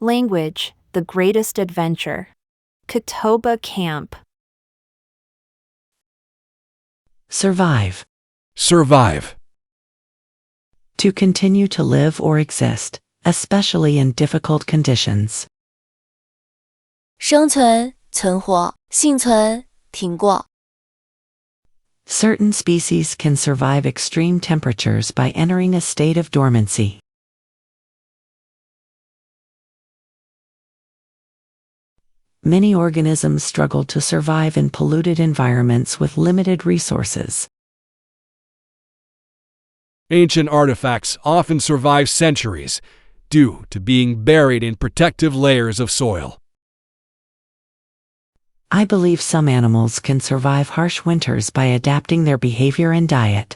Language, the greatest adventure. Kotoba camp. Survive. Survive. To continue to live or exist, especially in difficult conditions. 生存、存活、幸存、挺过。Certain species can survive extreme temperatures by entering a state of dormancy. Many organisms struggle to survive in polluted environments with limited resources. Ancient artifacts often survive centuries due to being buried in protective layers of soil. I believe some animals can survive harsh winters by adapting their behavior and diet.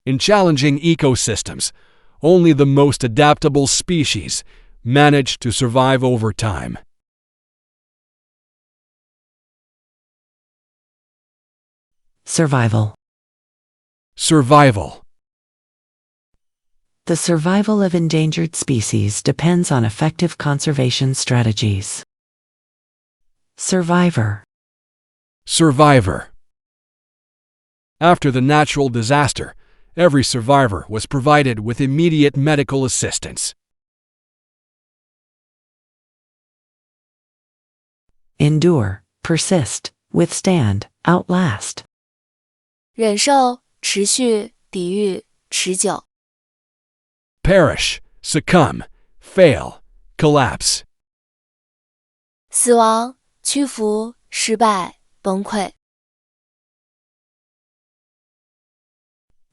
In challenging ecosystems, only the most adaptable species manage to survive over time. Survival. Survival. The survival of endangered species depends on effective conservation strategies. Survivor. Survivor. After the natural disaster, every survivor was provided with immediate medical assistance. Endure, persist, withstand, outlast. 忍受、持续、抵御、持久。Perish, succumb, fail, collapse. 死亡、屈服、失败、崩溃。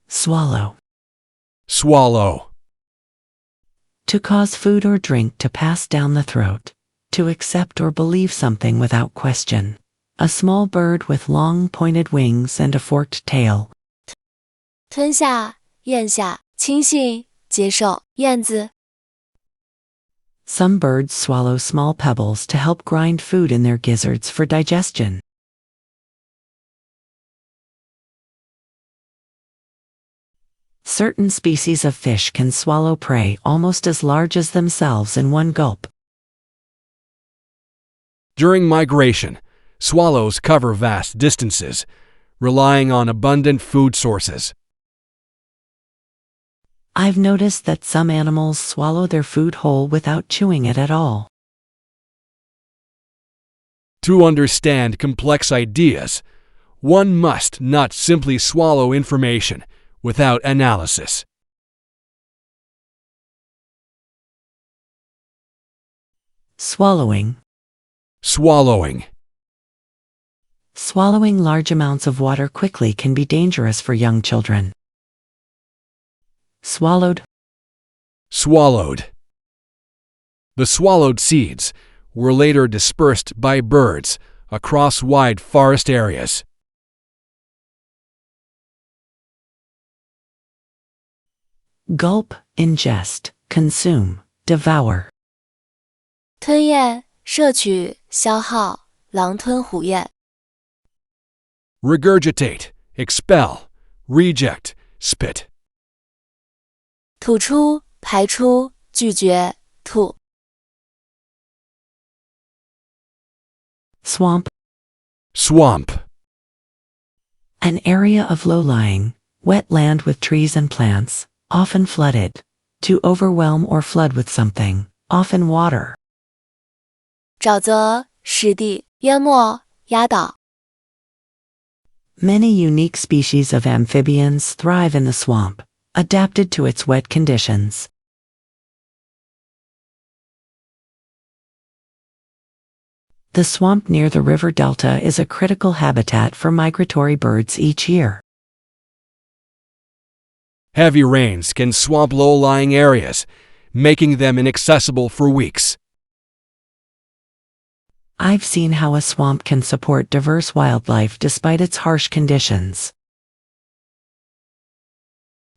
Swallow. Swallow. To cause food or drink to pass down the throat. To accept or believe something without question. A small bird with long pointed wings and a forked tail. 吞下、咽下、轻信、接受、燕子。Some birds swallow small pebbles to help grind food in their gizzards for digestion. Certain species of fish can swallow prey almost as large as themselves in one gulp. During migration, swallows cover vast distances, relying on abundant food sources. I've noticed that some animals swallow their food whole without chewing it at all. To understand complex ideas, one must not simply swallow information without analysis. Swallowing. Swallowing. Swallowing large amounts of water quickly can be dangerous for young children. Swallowed. Swallowed. The swallowed seeds were later dispersed by birds across wide forest areas. Gulp, ingest, consume, devour. 吞咽、摄取、消耗、狼吞虎咽。Regurgitate, expel, reject, spit. 吐出、排出、拒绝、吐。Swamp. Swamp. An area of low-lying, wet land with trees and plants, often flooded. To overwhelm or flood with something, often water. 沼泽、湿地、淹没、压倒。Many unique species of amphibians thrive in the swamp, adapted to its wet conditions. The swamp near the river delta is a critical habitat for migratory birds each year. Heavy rains can swamp low-lying areas, making them inaccessible for weeks. I've seen how a swamp can support diverse wildlife despite its harsh conditions.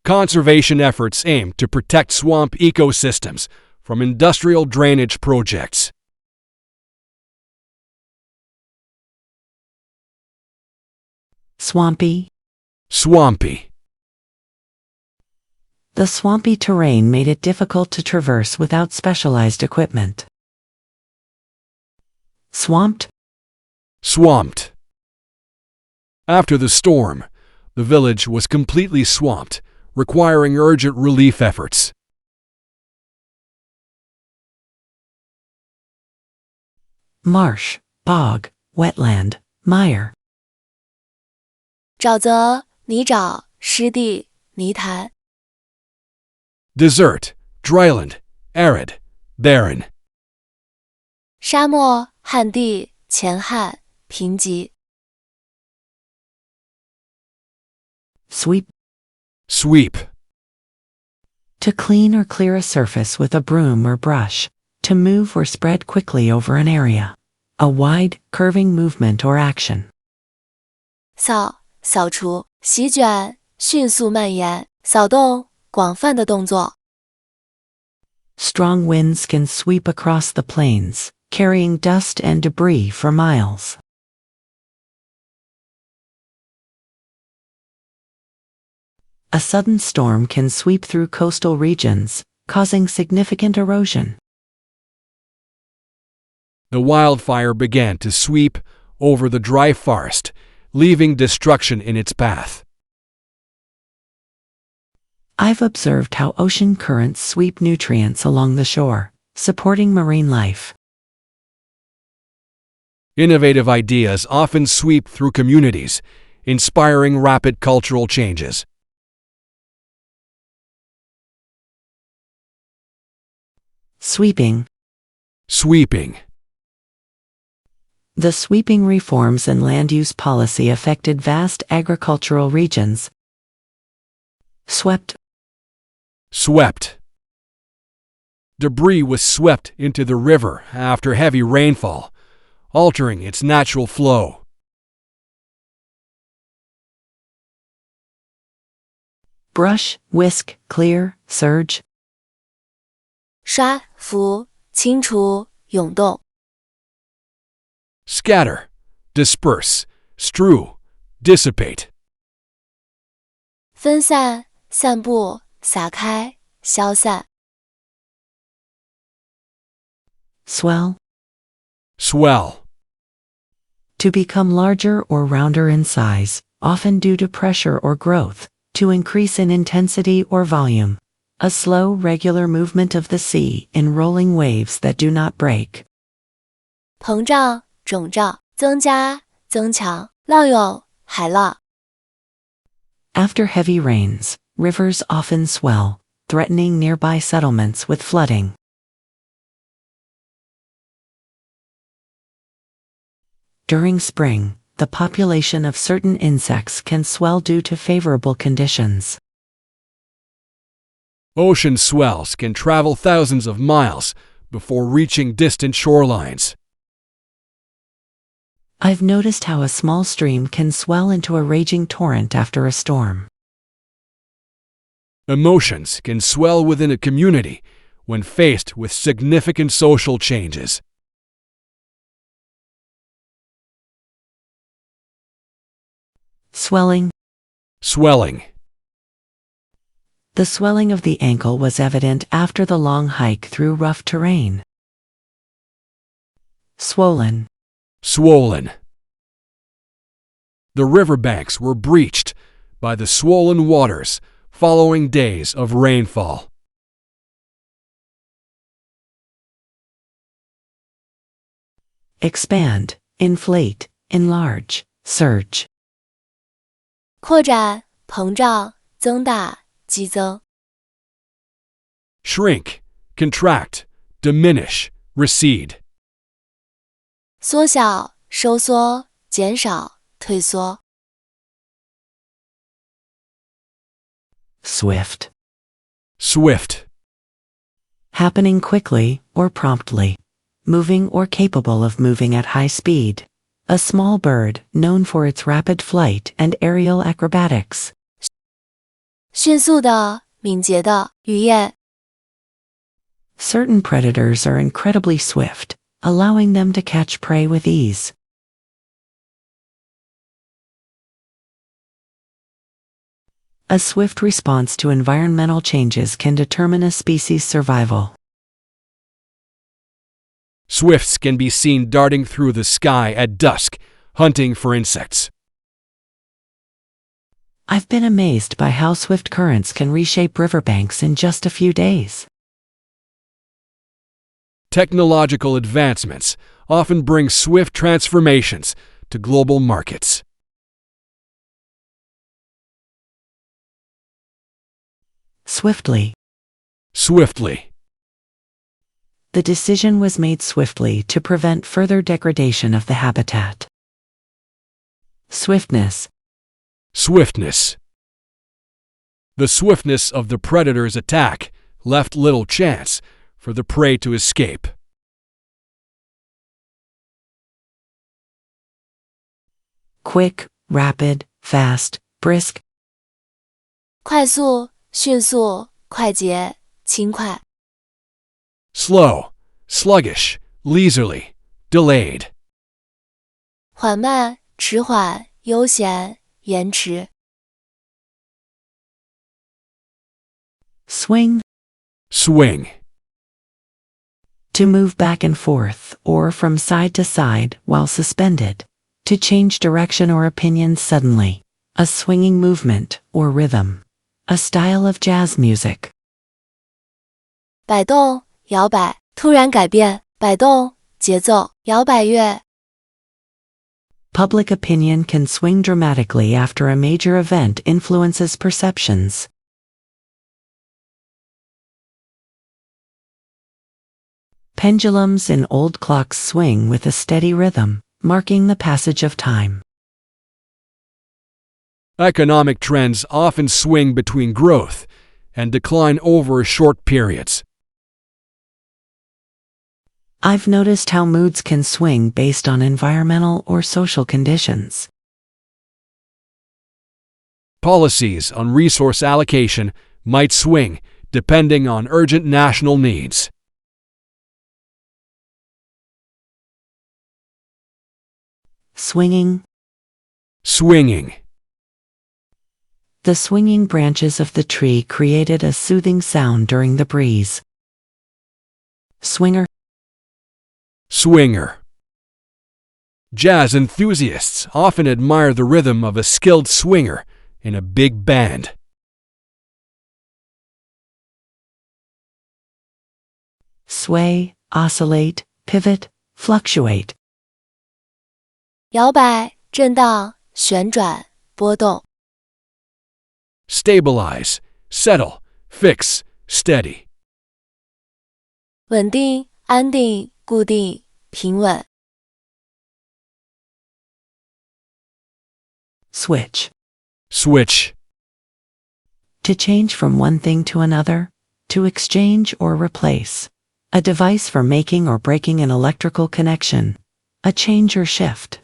Conservation efforts aim to protect swamp ecosystems from industrial drainage projects. Swampy. Swampy. The swampy terrain made it difficult to traverse without specialized equipment. Swamped. Swamped. After the storm, the village was completely swamped, requiring urgent relief efforts. Marsh, bog, wetland, mire. 沼泽、泥沼、湿地、泥潭。Desert, dryland, arid, barren. 沙漠、旱地、乾旱、贫瘠。Sweep. Sweep. To clean or clear a surface with a broom or brush. To move or spread quickly over an area. A wide, curving movement or action. 扫、扫除、席卷、迅速蔓延、扫动、广泛的动作。Strong winds can sweep across the plains, carrying dust and debris for miles. A sudden storm can sweep through coastal regions, causing significant erosion. The wildfire began to sweep over the dry forest, leaving destruction in its path. I've observed how ocean currents sweep nutrients along the shore, supporting marine life. Innovative ideas often sweep through communities, inspiring rapid cultural changes. Sweeping. Sweeping. The sweeping reforms in land use policy affected vast agricultural regions. Swept. Swept. Debris was swept into the river after heavy rainfall, altering its natural flow. Brush, whisk, clear, surge. 刷、浮、清除、涌动。Scatter, disperse, strew, dissipate. 分散、散布、撒开、消散。Swell. Swell. To become larger or rounder in size, often due to pressure or growth, to increase in intensity or volume. A slow, regular movement of the sea in rolling waves that do not break. 膨胀、肿胀、增加、增强、浪涌、海浪。After heavy rains, rivers often swell, threatening nearby settlements with flooding. During spring, the population of certain insects can swell due to favorable conditions. Ocean swells can travel thousands of miles before reaching distant shorelines. I've noticed how a small stream can swell into a raging torrent after a storm. Emotions can swell within a community when faced with significant social changes. Swelling. Swelling. The swelling of the ankle was evident after the long hike through rough terrain. Swollen. Swollen. The riverbanks were breached by the swollen waters following days of rainfall. Expand, inflate, enlarge, surge. 扩展、膨胀、增大、激增。Shrink, contract, diminish, recede. 缩小、收缩、减少、退缩。Swift. Swift. Happening quickly or promptly. Moving or capable of moving at high speed. A small bird known for its rapid flight and aerial acrobatics. 迅速的、敏捷的、鱼雁。Certain predators are incredibly swift, allowing them to catch prey with ease. A swift response to environmental changes can determine a species' survival. Swifts can be seen darting through the sky at dusk, hunting for insects. I've been amazed by how swift currents can reshape riverbanks in just a few days. Technological advancements often bring swift transformations to global markets. Swiftly. Swiftly. The decision was made swiftly to prevent further degradation of the habitat. Swiftness. Swiftness. The swiftness of the predator's attack left little chance for the prey to escape. Quick, rapid, fast, brisk. 快速、迅速、快捷、轻快。Slow, sluggish, leisurely, delayed. 缓慢、迟缓、悠闲、延迟。Swing. Swing. To move back and forth, or from side to side while suspended. To change direction or opinion suddenly. A swinging movement or rhythm. A style of jazz music. 摆动、摇摆、突然改变、摆动、节奏、摇摆乐。Public opinion can swing dramatically after a major event influences perceptions. Pendulums in old clocks swing with a steady rhythm, marking the passage of time. Economic trends often swing between growth and decline over short periods. I've noticed how moods can swing based on environmental or social conditions. Policies on resource allocation might swing depending on urgent national needs. Swinging. Swinging. The swinging branches of the tree created a soothing sound during the breeze. Swinger. Swinger. Jazz enthusiasts often admire the rhythm of a skilled swinger in a big band. Sway, oscillate, pivot, fluctuate. 摇摆、震荡、旋转、波动。Stabilize, settle, fix, steady. 稳定、安定、固定、平稳。Switch. Switch. To change from one thing to another, to exchange or replace. A device for making or breaking an electrical connection. A change or shift.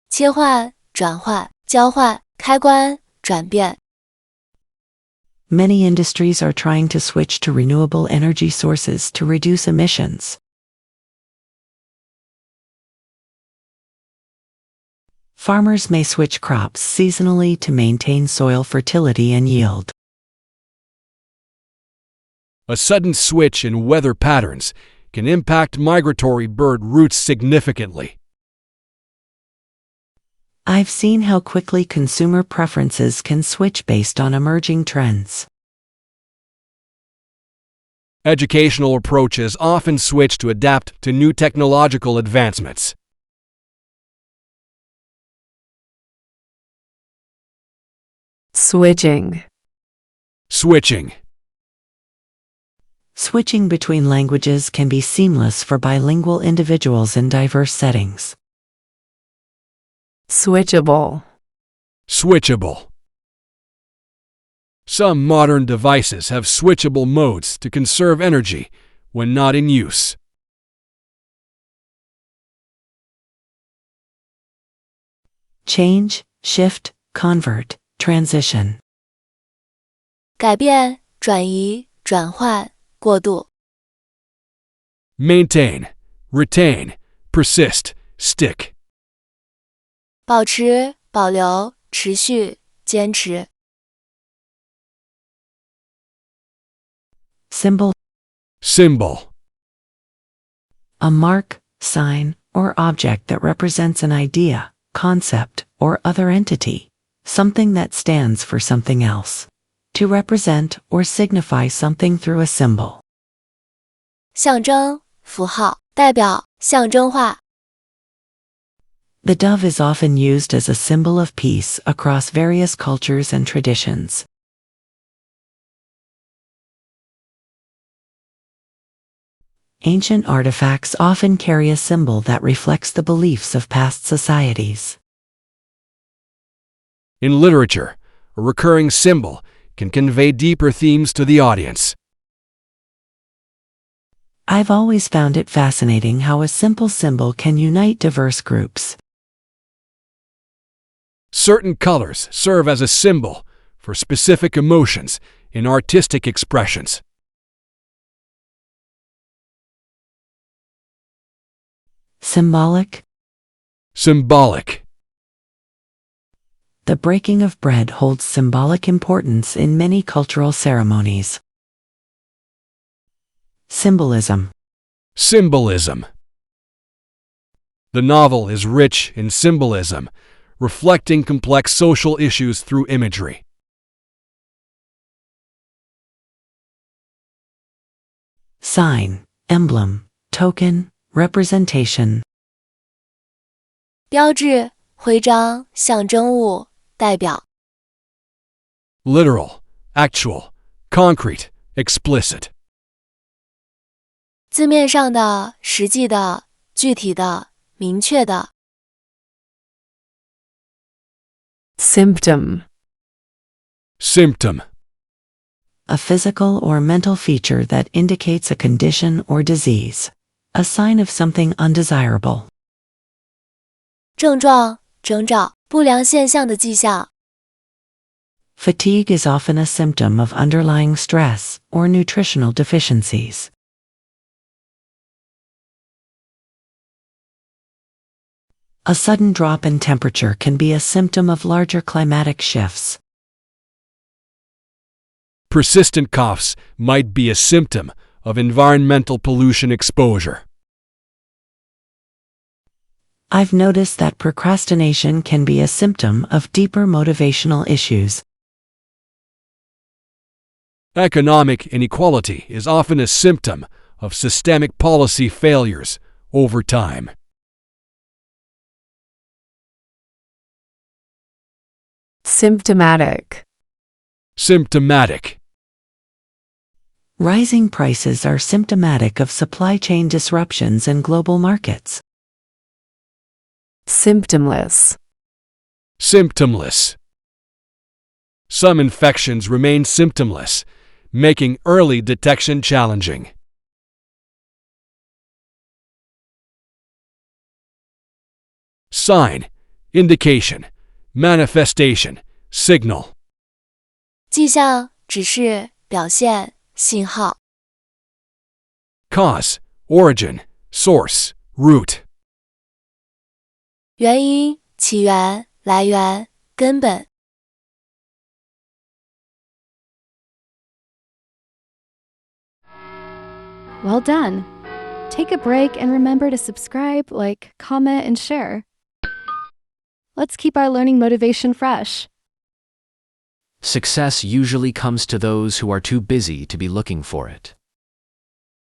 切换、转换、交换、开关、转变。Many industries are trying to switch to renewable energy sources to reduce emissions. Farmers may switch crops seasonally to maintain soil fertility and yield. A sudden switch in weather patterns can impact migratory bird routes significantly. I've seen how quickly consumer preferences can switch based on emerging trends. Educational approaches often switch to adapt to new technological advancements. Switching. Switching. Switching between languages can be seamless for bilingual individuals in diverse settings. Switchable. Switchable. Some modern devices have switchable modes to conserve energy when not in use. Change, shift, convert, transition. 改变、转移、转换、过渡。Maintain, retain, persist, stick. 保持、保留、持续、坚持。Symbol. Symbol. A mark, sign, or object that represents an idea, concept, or other entity. Something that stands for something else. To represent or signify something through a symbol. 象征、符号，代表、象征化。The dove is often used as a symbol of peace across various cultures and traditions. Ancient artifacts often carry a symbol that reflects the beliefs of past societies. In literature, a recurring symbol can convey deeper themes to the audience. I've always found it fascinating how a simple symbol can unite diverse groups. Certain colors serve as a symbol for specific emotions in artistic expressions. Symbolic. Symbolic. The breaking of bread holds symbolic importance in many cultural ceremonies. Symbolism. Symbolism. The novel is rich in symbolism, reflecting complex social issues through imagery. Sign, emblem, token, representation. 标志、徽章、象征物、代表。Literal, actual, concrete, explicit. 字面上的、实际的、具体的、明确的。Symptom. Symptom. A physical or mental feature that indicates a condition or disease. A sign of something undesirable. 症状、征兆、不良现象的迹象。Fatigue is often a symptom of underlying stress or nutritional deficiencies. A sudden drop in temperature can be a symptom of larger climatic shifts. Persistent coughs might be a symptom of environmental pollution exposure. I've noticed that procrastination can be a symptom of deeper motivational issues. Economic inequality is often a symptom of systemic policy failures over time. Symptomatic. Symptomatic. Rising prices are symptomatic of supply chain disruptions in global markets. Symptomless. Symptomless. Some infections remain symptomless, making early detection challenging. Sign, indication, manifestation, signal. 迹象、指示、表现、信号。Cause, origin, source, root. 原因、起源、来源、根本。Well done! Take a break and remember to subscribe, like, comment, and share. Let's keep our learning motivation fresh. Success usually comes to those who are too busy to be looking for it.